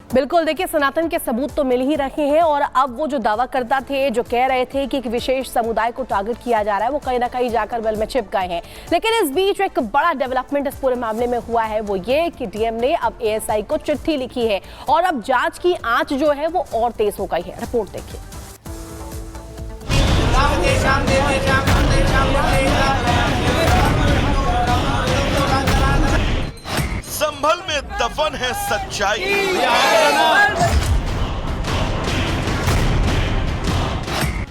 बिल्कुल, देखिए सनातन के सबूत तो मिल ही रहे हैं और अब वो जो दावा करता थे, जो कह रहे थे कि एक विशेष समुदाय को टारगेट किया जा रहा है, वो कहीं ना कहीं जाकर वेल में छिप गए हैं। लेकिन इस बीच एक बड़ा डेवलपमेंट इस पूरे मामले में हुआ है, वो ये कि डीएम ने अब एएसआई को चिट्ठी लिखी है और अब जांच की आंच जो है वो और तेज हो गई है। रिपोर्ट देखिए। संभल में दफन है सच्चाई,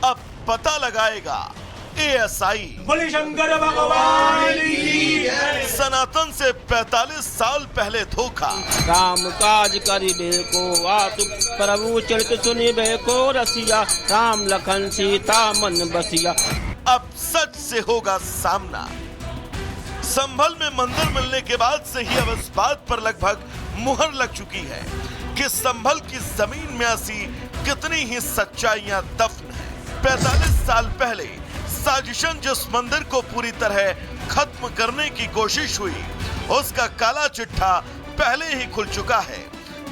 अब पता लगाएगा एएसआई। बोले शंकर भगवान की। सनातन से 45 साल पहले धोखा। राम काज करिबे को आतु प्रभु चरित सुनिबे को रसिया, राम लखन सीता मन बसिया। अब सच से होगा सामना। संभल में मंदिर मिलने के बाद से ही अब इस बात पर लगभग मुहर लग चुकी है कि संभल की जमीन में ऐसी कितनी ही सच्चाइयां दफन है। 45 साल पहले साजिशन जिस मंदिर को पूरी तरह खत्म करने की कोशिश हुई, उसका काला चिट्ठा पहले ही खुल चुका है।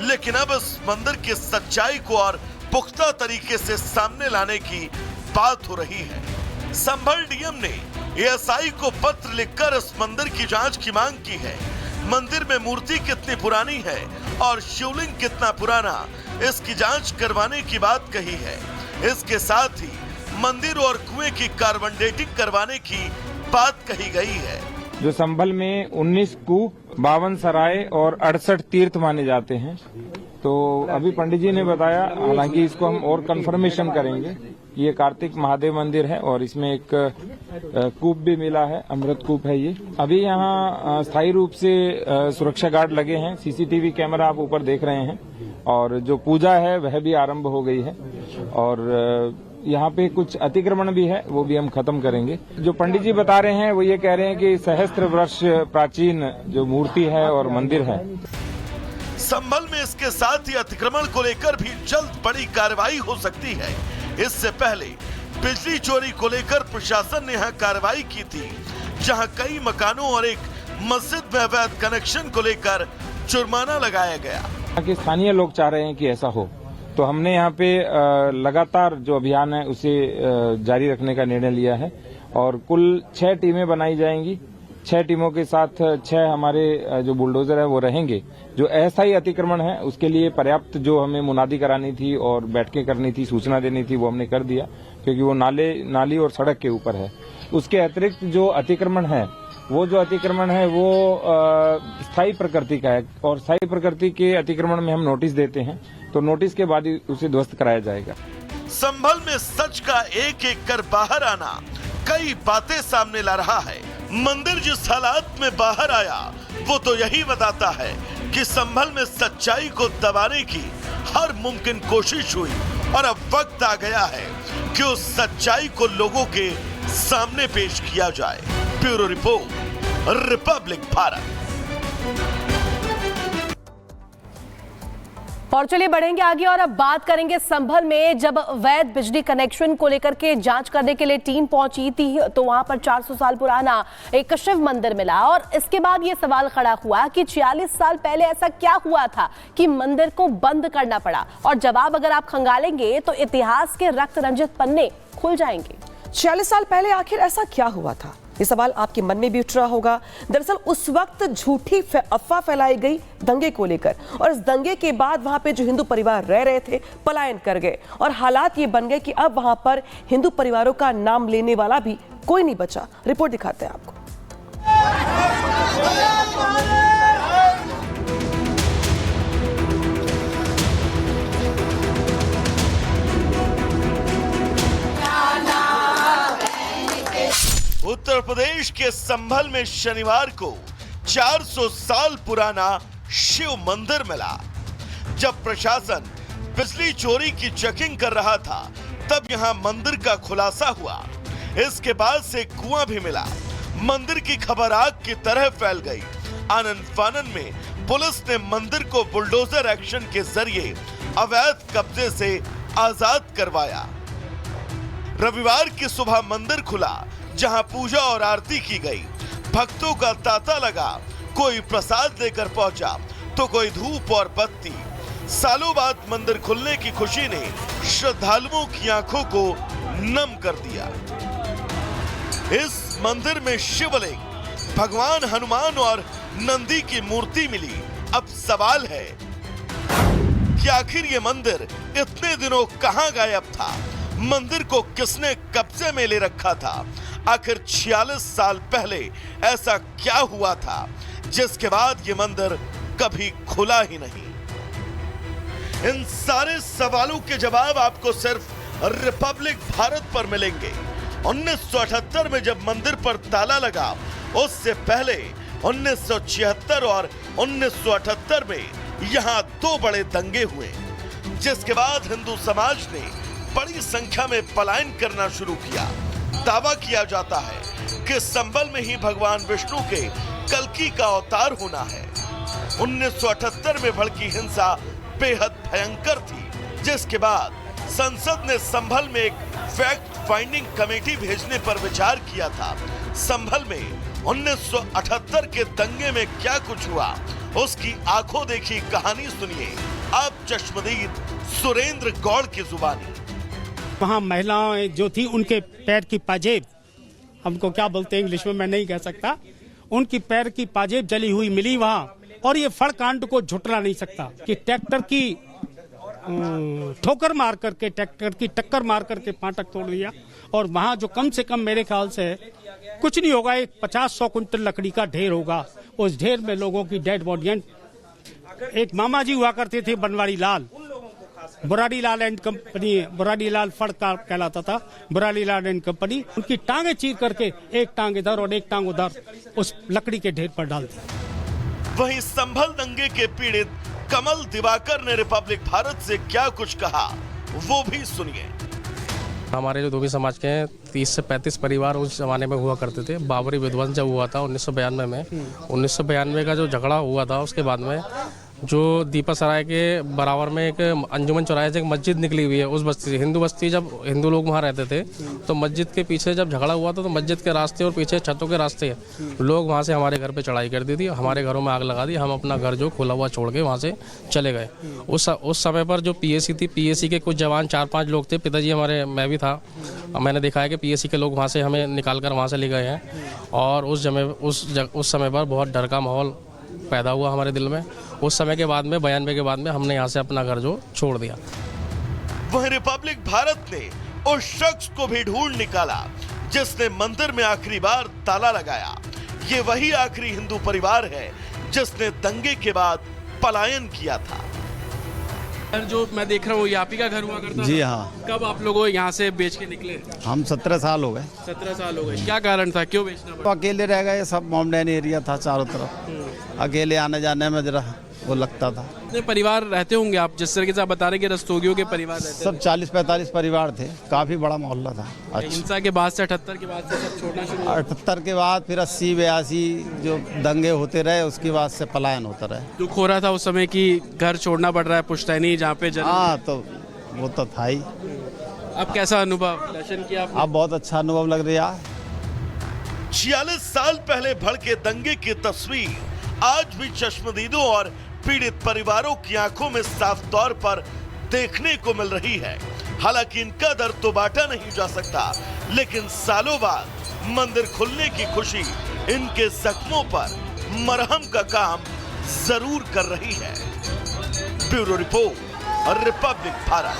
लेकिन अब इस मंदिर की सच्चाई को और पुख्ता तरीके से सामने लाने की बात हो रही है। संभल डीएम ने एएसआई को पत्र लिखकर इस मंदिर की जांच की मांग की है। मंदिर में मूर्ति कितनी पुरानी है और शिवलिंग कितना पुराना, इसकी जांच करवाने की बात कही है। इसके साथ ही मंदिर और कुएं की कार्बन डेटिंग करवाने की बात कही गई है। जो संभल में 19 कूप, 52 सराय और 68 तीर्थ माने जाते हैं। तो अभी पंडित जी ने बताया, हालांकि इसको हम और कंफर्मेशन करेंगे। ये कार्तिक महादेव मंदिर है और इसमें एक कूप भी मिला है, अमृत कूप है ये। अभी यहाँ स्थायी रूप से सुरक्षा गार्ड लगे हैं, सीसीटीवी कैमरा आप ऊपर देख रहे हैं और जो पूजा है वह भी आरंभ हो गई है और यहाँ पे कुछ अतिक्रमण भी है, वो भी हम खत्म करेंगे। जो पंडित जी बता रहे हैं वो ये कह रहे हैं कि सहस्त्र वर्ष प्राचीन जो मूर्ति है और मंदिर है। संभल में इसके साथ ही अतिक्रमण को लेकर भी जल्द बड़ी कार्रवाई हो सकती है। इससे पहले बिजली चोरी को लेकर प्रशासन ने यहाँ कार्रवाई की थी, जहाँ कई मकानों और एक मस्जिद में अवैध कनेक्शन को लेकर जुर्माना लगाया गया। कि स्थानीय लोग चाह रहे हैं कि ऐसा हो, तो हमने यहाँ पे लगातार जो अभियान है उसे जारी रखने का निर्णय लिया है और कुल 6 टीमें बनाई जाएंगी। 6 टीमों के साथ 6 हमारे जो बुलडोजर है वो रहेंगे। जो अस्थायी अतिक्रमण है उसके लिए पर्याप्त जो हमें मुनादी करानी थी और बैठकें करनी थी, सूचना देनी थी, वो हमने कर दिया, क्योंकि वो नाली और सड़क के ऊपर है। उसके अतिरिक्त जो अतिक्रमण है वो स्थायी प्रकृति का है और स्थायी प्रकृति के अतिक्रमण में हम नोटिस देते हैं, तो नोटिस के बाद ही उसे ध्वस्त कराया जाएगा। संभल में सच का एक एक कर बाहर आना कई बातें सामने ला रहा है। मंदिर जिस हालात में बाहर आया वो तो यही बताता है कि संभल में सच्चाई को दबाने की हर मुमकिन कोशिश हुई और अब वक्त आ गया है कि उस सच्चाई को लोगों के सामने पेश किया जाए। Bureau report, Republic Bharat. और चलिए बढ़ेंगे आगे और अब बात करेंगे संभल में जब वैध बिजली कनेक्शन को लेकर के जांच करने के लिए टीम पहुंची थी, तो वहां पर 400 साल पुराना एक शिव मंदिर मिला और इसके बाद ये सवाल खड़ा हुआ कि 46 साल पहले ऐसा क्या हुआ था कि मंदिर को बंद करना पड़ा। और जवाब अगर आप खंगालेंगे तो इतिहास के रक्त रंजित पन्ने खुल जाएंगे। 46 साल पहले आखिर ऐसा क्या हुआ था, ये सवाल आपके मन में भी उठ रहा होगा। दरअसल उस वक्त झूठी अफवाह फैलाई गई दंगे को लेकर और इस दंगे के बाद वहां पे जो हिंदू परिवार रह रहे थे पलायन कर गए और हालात ये बन गए कि अब वहां पर हिंदू परिवारों का नाम लेने वाला भी कोई नहीं बचा। रिपोर्ट दिखाते हैं आपको। उत्तर प्रदेश के संभल में शनिवार को 400 साल पुराना शिव मंदिर मिला। जब प्रशासन बिजली चोरी की चेकिंग कर रहा था तब यहां मंदिर का खुलासा हुआ। इसके बाद से कुआं भी मिला। मंदिर की खबर आग की तरह फैल गई। आनन फानन में पुलिस ने मंदिर को बुलडोजर एक्शन के जरिए अवैध कब्जे से आजाद करवाया। रविवार की सुबह मंदिर खुला, जहां पूजा और आरती की गई। भक्तों का तांता लगा, कोई प्रसाद लेकर पहुंचा तो कोई धूप और बत्ती। सालों बाद मंदिर खुलने की खुशी ने श्रद्धालुओं की आंखों को नम कर दिया। इस मंदिर में शिवलिंग, भगवान हनुमान और नंदी की मूर्ति मिली। अब सवाल है कि आखिर ये मंदिर इतने दिनों कहां गायब था? मंदिर को किसने कब्जे में ले रखा था? आखिर 46 साल पहले ऐसा क्या हुआ था जिसके बाद ये मंदिर कभी खुला ही नहीं? इन सारे सवालों के जवाब आपको सिर्फ रिपब्लिक भारत पर मिलेंगे। 1978 में जब मंदिर पर ताला लगा, उससे पहले 1976 और 1978 में यहां 2 बड़े दंगे हुए, जिसके बाद हिंदू समाज ने बड़ी संख्या में पलायन करना शुरू किया। दावा किया जाता है कि संभल में ही भगवान विष्णु के कल्कि का अवतार होना है। 1978 में भड़की हिंसा बेहद भयंकर थी, जिसके बाद संसद ने संभल में एक फैक्ट फाइंडिंग कमेटी भेजने पर विचार किया था। संभल में 1978 के दंगे में क्या कुछ हुआ, उसकी आंखों देखी कहानी सुनिए आप चश्मदीद सुरेंद्र गौड़ की जुबानी। वहाँ महिलाएं जो थी, उनके पैर की पाजेब, हमको क्या बोलते हैं इंग्लिश में मैं नहीं कह सकता, उनकी पैर की पाजेब जली हुई मिली वहाँ। और ये फड़ कांड को झुटला नहीं सकता कि ट्रैक्टर की ठोकर मार करके, ट्रैक्टर की टक्कर मार करके फाटक तोड़ दिया। और वहाँ जो कम से कम मेरे ख्याल से कुछ नहीं होगा, एक 50-100 कुंटल लकड़ी का ढेर होगा। उस ढेर में लोगों की डेड बॉडियां। एक मामा जी हुआ करते थे बनवारी लाल, बुराड़ी लाल एंड कंपनी, बुराड़ी लाल फड़ का कहलाता था, बुराड़ी लाल एंड कंपनी। उनकी टांगे चीर करके एक टांग इधर और एक टांग उधर उस लकड़ी के ढेर पर डाल दी। वहीं संभल दंगे के पीड़ित कमल दिवाकर ने रिपब्लिक भारत से क्या कुछ कहा, वो भी सुनिए। हमारे जो धोबी समाज के 30 से 35 परिवार उस जमाने में हुआ करते थे। बाबरी विध्वंस जब हुआ था 1992 में, 1992 का जो झगड़ा हुआ था, उसके बाद में जो दीपा सराय के बराबर में एक अंजुमन चौराहे से एक मस्जिद निकली हुई है, उस बस्ती से, हिंदू बस्ती, जब हिंदू लोग वहाँ रहते थे, तो मस्जिद के पीछे जब झगड़ा हुआ था तो मस्जिद के रास्ते और पीछे छतों के रास्ते लोग वहाँ से हमारे घर पे चढ़ाई कर दी थी, हमारे घरों में आग लगा दी। हम अपना घर जो खुला हुआ छोड़ के वहाँ से चले गए। उस समय पर जो पीएसी थी, पीएसी के कुछ जवान 4-5 लोग थे, पिताजी हमारे, मैं भी था, मैंने देखा है कि पीएसी के लोग वहाँ से हमें निकाल कर वहाँ से ले गए हैं। और उस समय पर बहुत डर का माहौल पैदा हुआ हमारे दिल में। उस समय के बाद में 92 के बाद में हमने यहाँ से अपना घर जो छोड़ दिया। वह रिपब्लिक भारत ने उस शख्स को भी ढूंढ निकाला जिसने मंदिर में आखिरी बार ताला लगाया। ये वही आखिरी हिंदू परिवार है जिसने दंगे के बाद पलायन किया था। जो मैं देख रहा हूँ, ये आप ही का घर हुआ करता? जी हाँ। कब आप लोगों यहाँ से बेच के निकले? हम 17 साल हो गए। 17 साल हो गए। क्या कारण था, क्यों बेचना पड़ा? तो अकेले रह गए, सब मॉमडैन एरिया था चारों तरफ, अकेले आने जाने में जरा वो लगता था। कितने परिवार रहते होंगे आप, जिस तरीके से आप बता रहे कि रस्तोगियों के परिवार रहते? सब 40-45 परिवार थे, काफी बड़ा मोहल्ला था। अच्छा। हिंसा के बाद से 78 के बाद से सब छोड़ना शुरू हुआ? 78 के बाद फिर 80-82 जो दंगे होते रहे, उसके बाद से पलायन होता रहे। दुख हो रहा था उस समय कि घर छोड़ना पड़ रहा है पुश्तैनी, जहाँ पे हाँ, तो वो तो था ही। अब कैसा अनुभव, दर्शन किया आपने? अब बहुत अच्छा अनुभव लग रहा है। 46 साल पहले भड़के दंगे की तस्वीर आज भी चश्मदीदों और पीड़ित परिवारों की आंखों में साफ तौर पर देखने को मिल रही है। हालांकि इनका दर्द तो बांटा नहीं जा सकता, लेकिन सालों बाद मंदिर खुलने की खुशी इनके जख्मों पर मरहम का काम जरूर कर रही है। Bureau report, Republic Bharat.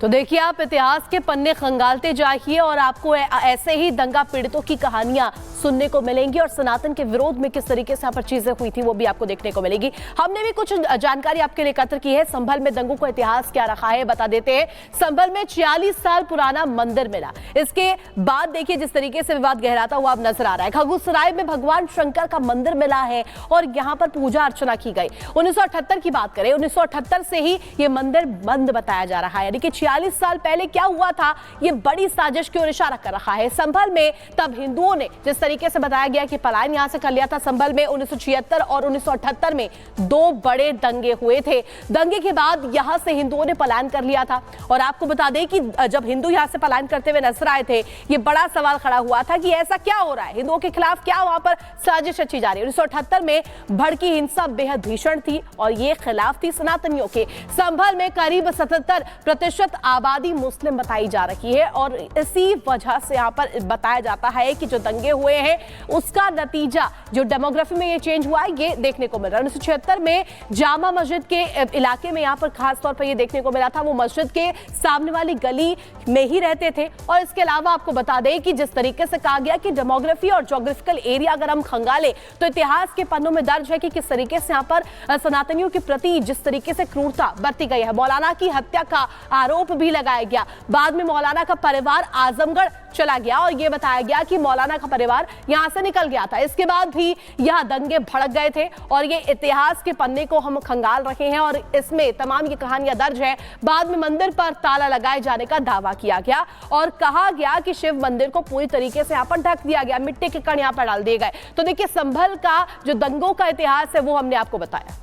तो देखिए, आप इतिहास के पन्ने खंगालते जाइए और आपको ऐसे ही दंगा पीड़ितों की कहानियां सुनने को मिलेंगी और सनातन के विरोध में किस तरीके से यहाँ पर चीजें हुई थी वो भी आपको देखने को मिलेगी। हमने भी कुछ जानकारी आपके लिए एकत्र की है। संभल में दंगों का इतिहास क्या रखा है बता देते हैं। संभल में 46 साल पुराना मंदिर मिला। इसके बाद देखिए जिस तरीके से विवाद गहराता हुआ अब नजर आ रहा है। खगुसराय में भगवान शंकर का मंदिर मिला है और यहाँ पर पूजा अर्चना की गई। 1978 की बात करें, 1978 से ही ये मंदिर बंद बताया जा रहा है, यानी कि 46 साल पहले क्या हुआ था ये बड़ी साजिश की ओर इशारा कर रहा है। संभल में तब हिंदुओं ने जिस तरीके से बताया गया कि पलायन यहां से कर लिया था। संभल में 1976 और 1978 में 2 बड़े दंगे हुए थे। दंगे के बाद यहां से हिंदुओं ने पलायन कर लिया था। और आपको बता दें कि जब हिंदू यहां से पलायन करते हुए नजर आए थे, ये बड़ा सवाल खड़ा हुआ था कि ऐसा क्या हो रहा है, हिंदुओं के खिलाफ क्या वहां पर साजिश रची जा रही है। 1978 में भड़की हिंसा बेहद भीषण थी और ये खिलाफ थी सनातनियों के। संभल में करीब 77% आबादी मुस्लिम बताई जा रही है और इसी वजह से यहां पर बताया जाता है कि जो दंगे हुए हैं उसका नतीजा जो डेमोग्राफी में ये चेंज हुआ है ये देखने को मिल रहा है। 1976 में जामा मस्जिद के इलाके में यहां पर खास तौर पर ये देखने को मिला था, वो मस्जिद के सामने वाली गली में ही रहते थे। और इसके अलावा आपको बता दें कि जिस तरीके से कहा गया कि डेमोग्राफी और ज्योग्राफिकल एरिया अगर हम खंगाले तो इतिहास के पन्नों में दर्ज है कि किस तरीके से यहां पर सनातनियों के प्रति जिस तरीके से क्रूरता बरती गई है। मौलाना की हत्या का आरोप भी लगाया गया। बाद में मौलाना का परिवार आजमगढ़ चला गया और यह बताया गया कि मौलाना का परिवार यहां से निकल गया था। इसके बाद भी यहां दंगे भड़क गए थे और ये इतिहास के पन्ने को हम खंगाल रहे हैं और इसमें तमाम ये कहानियां दर्ज है। बाद में मंदिर पर ताला लगाए जाने का दावा किया गया और कहा गया कि शिव मंदिर को पूरी तरीके से यहां पर ढक दिया गया, मिट्टी के कण यहां पर डाल दिए गए। तो देखिए, संभल का जो दंगों का इतिहास है वो हमने आपको बताया।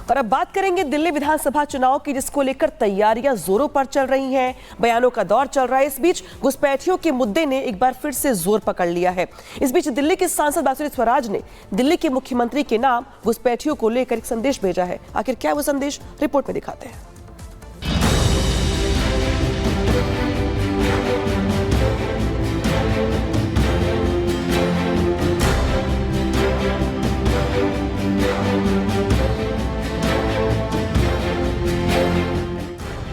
और अब बात करेंगे दिल्ली विधानसभा चुनाव की, जिसको लेकर तैयारियां जोरों पर चल रही हैं, बयानों का दौर चल रहा है। इस बीच घुसपैठियों के मुद्दे ने एक बार फिर से जोर पकड़ लिया है। इस बीच दिल्ली के सांसद बांसुरी स्वराज ने दिल्ली के मुख्यमंत्री के नाम घुसपैठियों को लेकर एक संदेश भेजा है। आखिर क्या वो संदेश, रिपोर्ट में दिखाते हैं।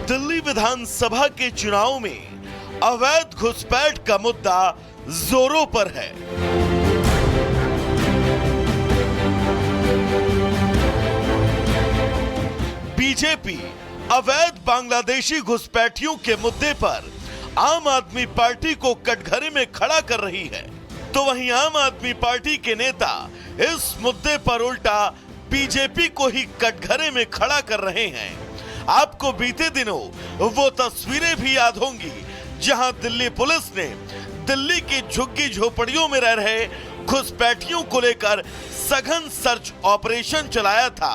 दिल्ली विधानसभा के चुनाव में अवैध घुसपैठ का मुद्दा जोरों पर है। बीजेपी अवैध बांग्लादेशी घुसपैठियों के मुद्दे पर आम आदमी पार्टी को कटघरे में खड़ा कर रही है, तो वहीं आम आदमी पार्टी के नेता इस मुद्दे पर उल्टा बीजेपी को ही कटघरे में खड़ा कर रहे हैं। आपको बीते दिनों वो तस्वीरें भी याद होंगी जहां दिल्ली पुलिस ने दिल्ली की झुग्गी झोपड़ियों में रह रहे घुसपैठियों को लेकर सघन सर्च ऑपरेशन चलाया था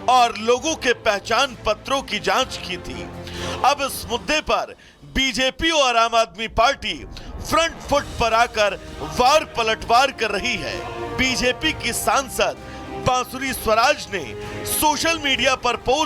और लोगों के पहचान पत्रों की जांच की थी। अब इस मुद्दे पर बीजेपी और आम आदमी पार्टी फ्रंट फुट पर आकर वार पलटवार कर रही है। बीजेपी की सांसद बांसुरी स्वराज ने सोशल मीडिया पर पोस्ट